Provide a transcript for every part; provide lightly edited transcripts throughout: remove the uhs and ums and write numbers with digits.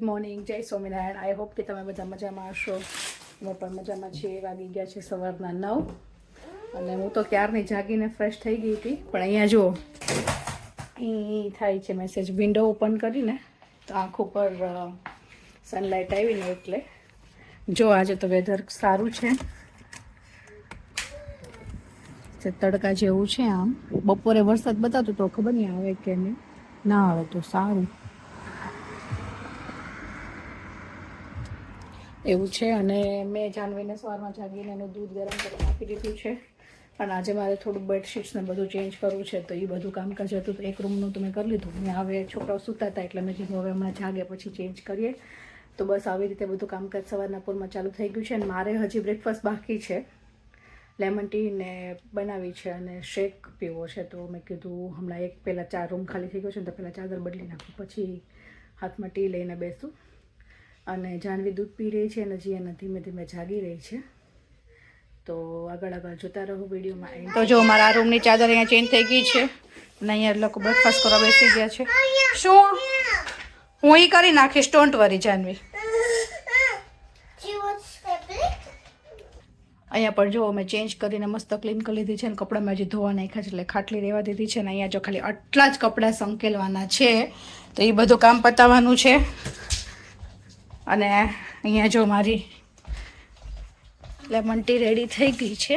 Morning, જય Swaminarayan. I hope કે તમે બધા મજામાં હશો. અમે પણ મજામાં છીએ. વાગી ગયા છે સવારના 9 અને હું તો ક્યારની જાગીને ફ્રેશ થઈ ગઈ હતી. પણ અહીંયા જુઓ એ થાય છે મેસેજ. વિન્ડો ઓપન કરીને તો આંખ ઉપર સનલાઇટ આવીને એટલે જો આજે તો વેધર સારું છે, તડકા જેવું છે. આમ બપોરે વરસાદ બતાવતો તો ખબર નહીં આવે કે નહીં, ના આવે તો સારું એવું છે. અને મેં જાનવીને સવારમાં જાગીને એનું દૂધ ગરમ કરીને આપી દીધું છે. અને આજે મારે થોડું બેડશીટ્સ ને બધું ચેન્જ કરવું છે, તો એ બધું કામકાજ હતું. તો એક રૂમનું તો મેં કરી લીધું. મેં હવે છોકરાઓ સૂતા હતા એટલે મેં કીધું હવે હમણાં જાગે પછી ચેન્જ કરીએ. તો બસ આવી રીતે બધું કામકાજ સવારના પૂરમાં ચાલુ થઈ ગયું છે. અને મારે હજી બ્રેકફાસ્ટ બાકી છે. લેમન ટી ને બનાવી છે અને શેક પીવો છે. તો મેં કીધું હમણાં એક પહેલાં 4 રૂમ ખાલી થઈ ગયો છે ને તો પહેલાં ચાદર બદલી નાખું, પછી હાથમાં ટી લઈને બેસું. અને જાનવી દૂધ પી રહી છે અને જીયાના ધીમે ધીમે જાગી રહી છે. તો આગળ જોતા રહો વિડીયોમાં. તો જો મારા રૂમની ચાદર અહીંયા ચેન્જ થઈ ગઈ છે અને અહીંયા લોકો બ્રેકફાસ્ટ કરવા બેસી ગયા છે. શું હું એ કરી નાખીશ, ડોન્ટ વરી જાનવી. અહીંયા પર જો મેં ચેન્જ કરીને મસ્ત ક્લીન કરી લીધી છે અને કપડામાં હજી ધોવા નાખ્યા છે એટલે ખાટલી રહેવા દીધી છે. અને અહીંયા જો ખાલી આટલા જ કપડાં સંકેલવાના છે, તો એ બધું કામ પતાવવાનું છે. અને અહીંયા જો મારી લેમન ટી રેડી થઈ ગઈ છે.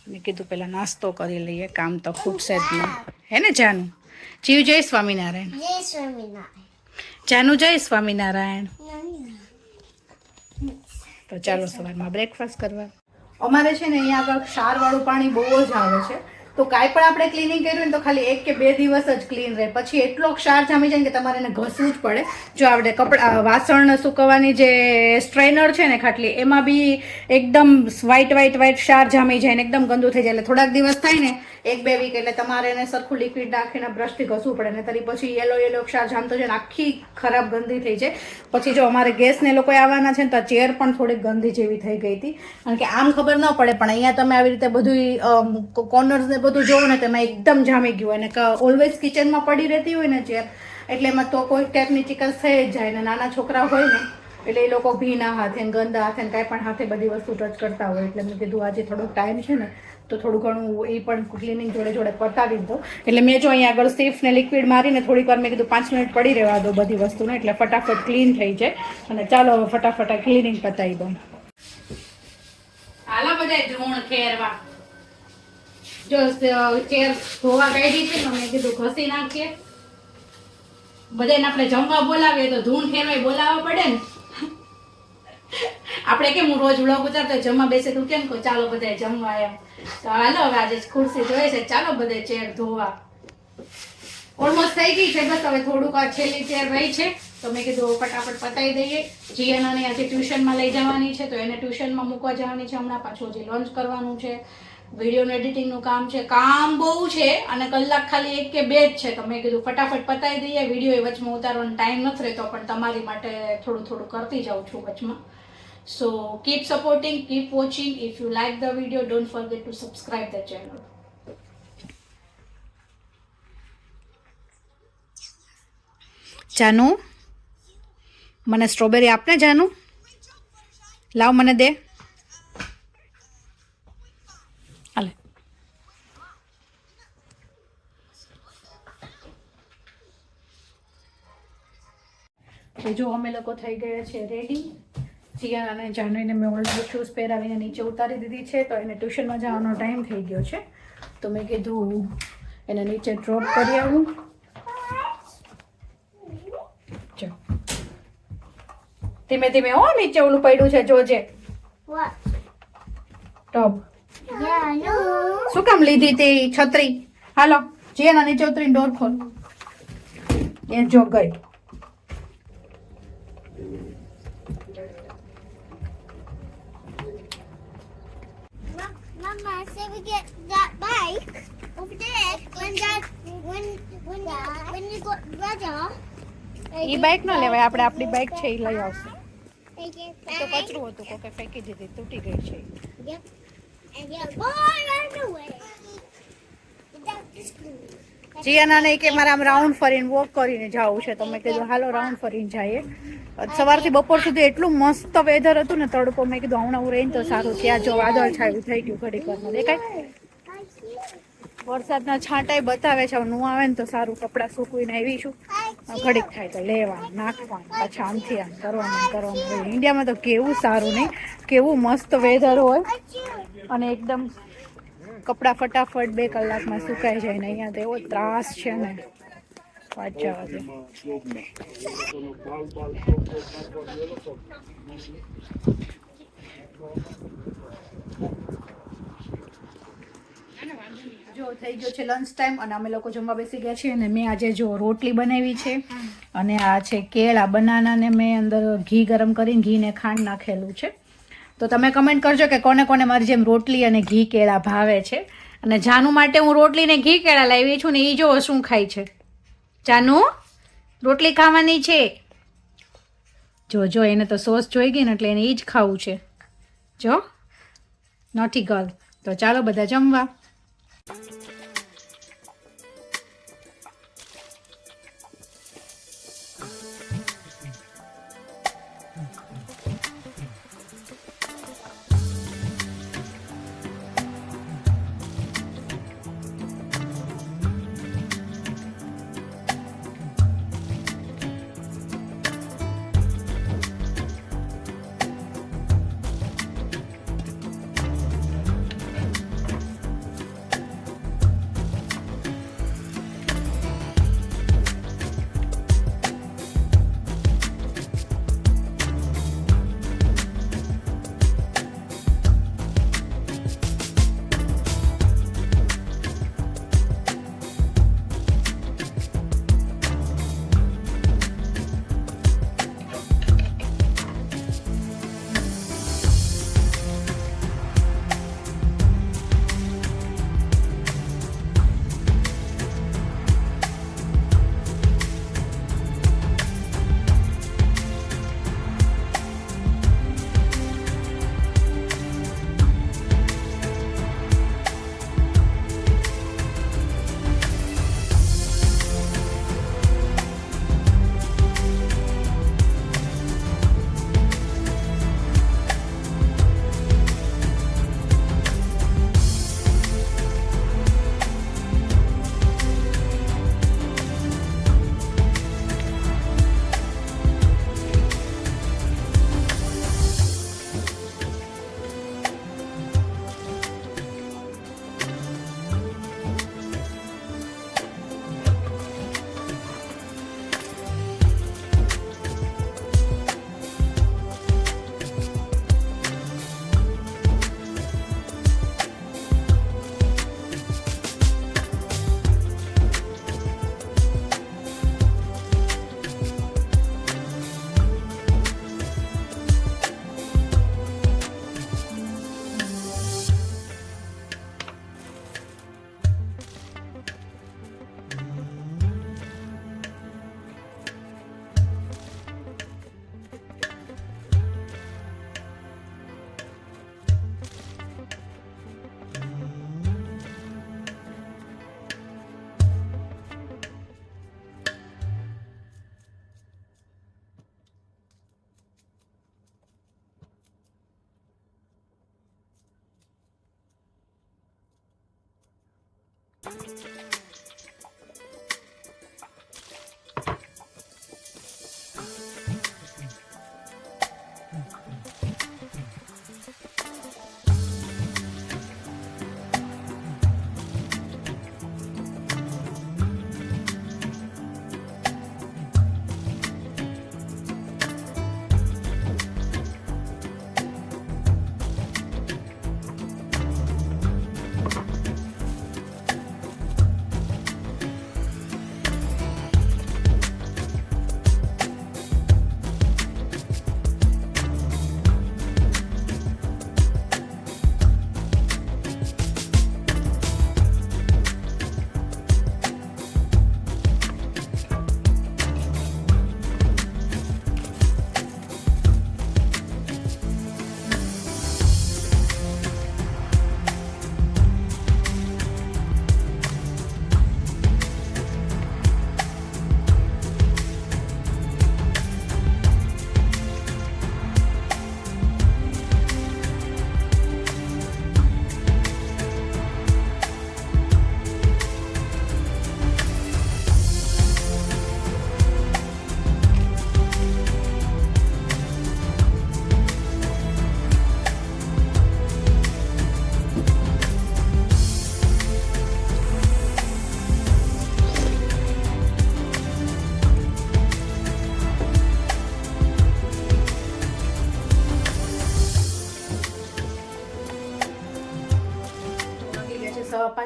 મેં કીધું પહેલાં નાસ્તો કરી લઈએ, કામ તો ખૂટશે જ નહીં, હે ને જાનુ? જીવ જય સ્વામિનારાયણ. જય સ્વામિનારાયણ. જાનુ જય સ્વામિનારાયણ. તો ચાલો સવારમાં બ્રેકફાસ્ટ કરવા. અમારે છે ને અહીંયા આગળ ક્ષારવાળું પાણી બહુ જ આવે છે. તો કાંઈ પણ આપણે ક્લિનિંગ કર્યું ને તો ખાલી 1 કે 2 દિવસ જ ક્લીન રહે, પછી એટલો ક્ષાર જામી જાય ને કે તમારે એને ઘસવું જ પડે. જો આપણે કપડાં વાસણ સૂકવવાની જે સ્ટ્રેનર છે ને ખાટલી, એમાં બી એકદમ વ્હાઈટ ક્ષાર જામી જાય ને એકદમ ગંદુ થઈ જાય. એટલે થોડાક દિવસ થાય ને 1-2 વીક એટલે તમારે એને સરખું લિક્વિડ નાખીને બ્રશથી ઘસવું પડે. ને તરી પછી યલો ક્ષાર જામતો જાય ને આખી ખરાબ ગંદી થઈ જાય. પછી જો અમારે ગેસને લોકોએ આવવાના છે ને તો ચેર પણ થોડીક ગંદી જેવી થઈ ગઈ હતી. કારણ કે આમ ખબર ન પડે પણ અહીંયા તમે આવી રીતે બધું કોર્નર્સ ને બધું જોવો ને તેમાં એકદમ જામી ગયું. અને ઓલવેઝ કિચનમાં પડી રહેતી હોય ને ચેર, એટલે એમાં તો કોઈ ટાઈપની ચિકન થઈ જ જાય. ને નાના છોકરા હોય ને એટલે એ લોકો ભીના હાથે ને ગંદા હાથે ને કાંઈ પણ હાથે બધી વસ્તુ ટચ કરતા હોય. એટલે મેં કીધું આજે થોડોક ટાઈમ છે ને તો થોડું ઘણું એ પણ ક્લિનિંગ જોડે પતાવી દો. એટલે મેં જો અહીંયા આગળ સ્ટીફને લિક્વિડ મારીને થોડીક વાર મેં કીધું 5 મિનિટ પડી રહેવા દો બધી વસ્તુને, એટલે ફટાફટ ક્લીન થઈ જાય. અને ચાલો હવે ફટાફટ ક્લિનિંગ પતાવી દો. હાલો બધા ધૂણ ખેરવા. જો ચેર ધોવા કાઢી છે તો મેં કીધું ઘસી નાખીએ. બધાને આપણે જમવા બોલાવીએ તો ધૂણ ખેરવાય બોલાવવા પડે ને. આપણે કેમ હું રોજ વ્લોગ ઉતારતો જમવા બેસે તું કેમ કહો ચાલો બધા જમવા એમ. તો હાલો હવે આજે ખુરશી ધોઈ છે, ચાલો બધા ચેર ધોવા. ઓલમોસ્ટ થઈ ગઈ છે, બસ હવે થોડુંક આ છેલ્લી ચેર રહી છે તો મેં કીધું ફટાફટ પતાવી દઈએ. જીયાનાને આજે ટ્યુશનમાં લઈ જવાની છે તો એને ટ્યુશનમાં મૂકવા જવાની છે. હમણાં પાછું હજી લંચ કરવાનું છે, વિડીયોનું એડિટિંગનું કામ છે. કામ બહુ છે અને કલાક ખાલી 1 કે 2 જ છે. તો મેં કીધું ફટાફટ પતાવી દઈએ. વિડીયો એ વચમાં ઉતારવાનો ટાઈમ નથી રહેતો પણ તમારી માટે થોડું કરતી જાઉં છું વચમાં. So keep supporting, keep watching. If you like the video, don't forget to subscribe the channel. Janu મને સ્ટ્રોબેરી આપને. જાનુ લાવ મને દે. હાલે તો જો અમે લોકો થઈ ગયા છે રેડી. જીયા અને જાનવીને મેં ઓલરેડી શૂઝ પહેરાવીને નીચે ઉતારી દીધી છે. તો એને ટ્યુશનમાં જવાનો ટાઈમ થઈ ગયો છે તો મેં કીધું એને નીચે ડ્રોપ કરી આવું. ધીમે ધીમે હો, નીચે ઓલું પડ્યું છે જોજે. ટબ શું કામ લીધી તે છત્રી? હાલો જીયાના નીચે ઉતરીને ડોર ખોલ. એ જો ગઈ. Mama, say we get that bike over there when you got brother. E bike ન લેવાય, આપણે આપણી બાઇક છે એ લઈ આવશું. તો કચરું હતું કોકે ફેંકી દીધી, તૂટી ગઈ છે. Yep. And you're born on the way. Without the screw. જીયાના ને કે મારે આમ રાઉન્ડ ફરીને વોક કરીને જવું છે, તો મેં કીધું હાલો રાઉન્ડ ફરીને જઈએ. સવારથી બપોર સુધી એટલું મસ્ત વેધર હતું ને, તડકો, મેં કીધું હમણાં હું રહીને તો સારું. ત્યાં જો વાદળ છાયું થઈ ગયું ઘડીક વારમાં, દેખાય વરસાદના છાંટાઈ બતાવે છે. નું આવે ને તો સારું, કપડાં સૂકવીને આવીશું. ઘડીક થાય તો લેવાનું, નાખવાનું, પાછા આમથી આમ કરવાનું. ઇન્ડિયામાં તો કેવું સારું નહીં, કેવું મસ્ત વેધર હોય અને એકદમ કપડાં ફટાફટ 2 કલાકમાં સુકાઈ જાય ને અહીંયા તો એવો ત્રાસ છે ને વાત જવા દે. જો થઈ ગયો છે લંચ ટાઈમ અને અમે લોકો જમવા બેસી ગયા છીએ. અને મેં આજે જો રોટલી બનાવી છે અને આ છે કેળા, બનાનાને મેં અંદર ઘી ગરમ કરીને ઘીને ખાંડ નાખેલું છે. તો તમે કમેન્ટ કરજો કે કોને કોને મારી જેમ રોટલી અને ઘી કેળા ભાવે છે. અને જાનુ માટે હું રોટલી ને ઘી કેળા લાવી છું ને એ જો શું ખાય છે. જાનુ રોટલી ખાવાની છે. જો એને તો સોસ જોઈ ગઈ ને એટલે એને એ જ ખાવું છે. જો નોટી ગર્લ. તો ચાલો બધા જમવા.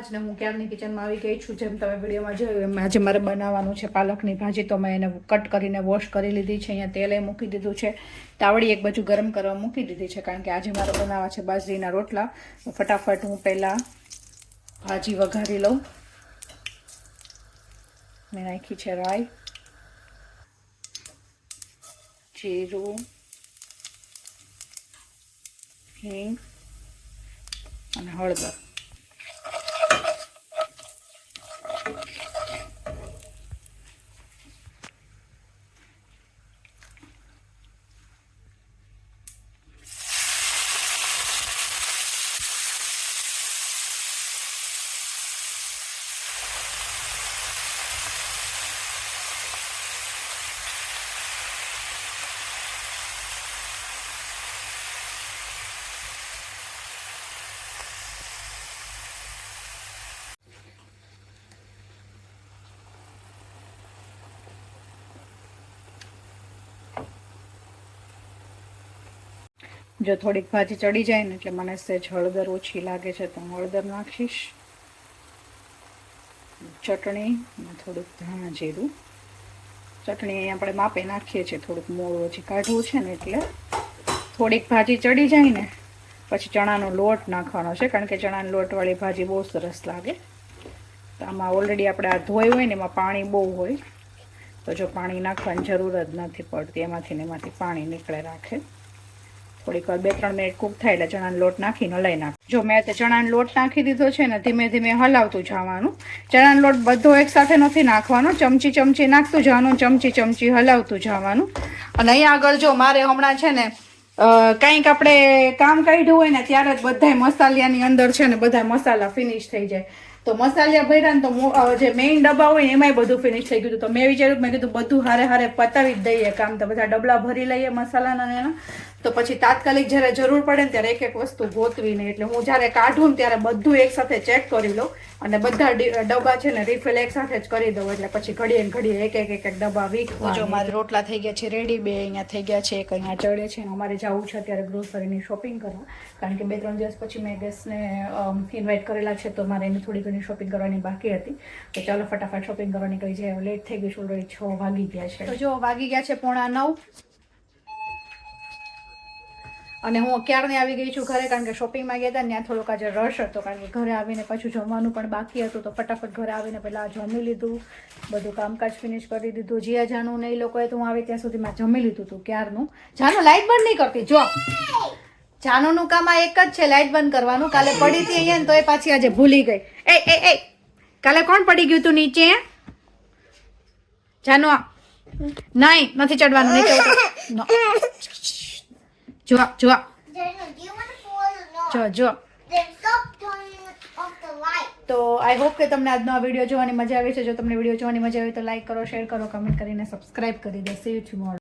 જ ને હું ક્યારની કિચનમાં આવી ગઈ છું. જેમ તમે વિડીયોમાં જોયું એમ આજે મારે બનાવવાનું છે પાલકની ભાજી. તો મેં એને કટ કરીને વોશ કરી લીધી છે. અહીંયા તેલે મૂકી દીધું છે. તાવડી એક બાજુ ગરમ કરવા મૂકી દીધી છે કારણ કે આજે મારે બનાવવા છે બાજરીના રોટલા. તો ફટાફટ હું પહેલાં ભાજી વઘારી લઉં. મેં નાખી છે રાઈ, જીરું, હિંગ અને હળદર. જો થોડીક ભાજી ચડી જાય ને એટલે મને સહેજ હળદર ઓછી લાગે છે તો હું હળદર નાખીશ. ચટણી અને થોડુંક ધાણા જીરું. ચટણી આપણે માપે નાખીએ છીએ, થોડુંક મોળું ઓછી કાઢવું છે ને એટલે. થોડીક ભાજી ચડી જાય ને પછી ચણાનો લોટ નાખવાનો છે કારણ કે ચણાનો લોટવાળી ભાજી બહુ સરસ લાગે. તો આમાં ઓલરેડી આપણે આ ધોઈ હોય ને એમાં પાણી બહુ હોય તો જો પાણી નાખવાની જરૂર જ નથી પડતી. એમાંથી ને એમાંથી પાણી નીકળે રાખે. થોડીક વાર 2-3 મિનિટ કૂક થાય એટલે ચણાનો લોટ નાખીને હલાવી નાખ. જો મેં તે ચણાનો લોટ નાખી દીધો છે ને ધીમે ધીમે હલાવતું જવાનું. ચણાનો લોટ બધો એકસાથે નથી નાખવાનો, ચમચી નાખતું જવાનું, ચમચી હલાવતું જવાનું. અને અહીંયા આગળ જો મારે હમણાં છે ને કંઈક આપણે કામ કાઢ્યું હોય ને ત્યારે જ બધાય મસાલાની અંદર છે ને બધા મસાલા ફિનિશ થઈ જાય. તો મસાલા ભર્યા ને તો જે મેઇન ડબ્બા હોય એમાંય બધું ફિનિશ થઈ ગયું. તો મેં વિચાર્યું મેં કીધું બધું હારે પતાવી જ દઈએ કામ. તો બધા ડબલા ભરી લઈએ મસાલાના એના. તો પછી તાત્કાલિક જ્યારે જરૂર પડે ને ત્યારે એક એક વસ્તુ ગોતવીને એટલે હું જ્યારે કાઢું ને ત્યારે બધું એકસાથે ચેક કરી લઉં અને બધા ડબ્બા છે ને રિફિલ એકસાથે જ કરી દઉં. એટલે પછી ઘડીએ એક ડબ્બા વીક. જો મારે રોટલા થઈ ગયા છે રેડી. 2 અહીંયા થઈ ગયા છે, એક અહીંયા ચડે છે. અમારે જવું છે અત્યારે ગ્રોસરીની શોપિંગ કરવા કારણ કે 2-3 દિવસ પછી મેં ગેસને ઇન્વાઇટ કરેલા છે તો મારે એની થોડી ઘણી શોપિંગ કરવાની બાકી હતી. તો ચાલો ફટાફટ શોપિંગ કરવાની કહી જાય. લેટ થઈ ગઈ છે, ઓલરેડી 6 વાગી ગયા છે. તો જો વાગી ગયા છે 8:45 અને હું ક્યારની આવી ગઈ છું ઘરે કારણ કે શોપિંગમાં ગયા હતા ને ત્યાં થોડોક આજે રશ હતો કારણ કે ઘરે આવીને પાછું જમવાનું પણ બાકી હતું. તો ફટાફટ ઘરે આવીને પહેલાં જમી લીધું, બધું કામકાજ ફિનિશ કરી દીધું. જીયા જાનું ને એ લોકોએ તો હું આવી ત્યાં સુધીમાં જમી લીધું હતું ક્યારનું. જાનું લાઇટ બંધ નહીં કરતી. જો જાનુનું કામ આ એક જ છે, લાઇટ બંધ કરવાનું. કાલે પડી હતી અહીંયા ને તો એ પાછી આજે ભૂલી ગઈ. એ કાલે કોણ પડી ગયું તું નીચે? જાનુ નહીં, નથી ચડવાનું નીચે. જો Daniel, do you want to fall or not? જો Then stop turning off the light. તો આઈ હોપ કે તમને આજનો આ વિડીયો જોવાની મજા આવી છે. જો તમને વિડીયો જોવાની મજા આવી તો લાઈક કરો, શેર કરો, કમેન્ટ કરીને સબસ્ક્રાઇબ કરી દો. C you tomorrow.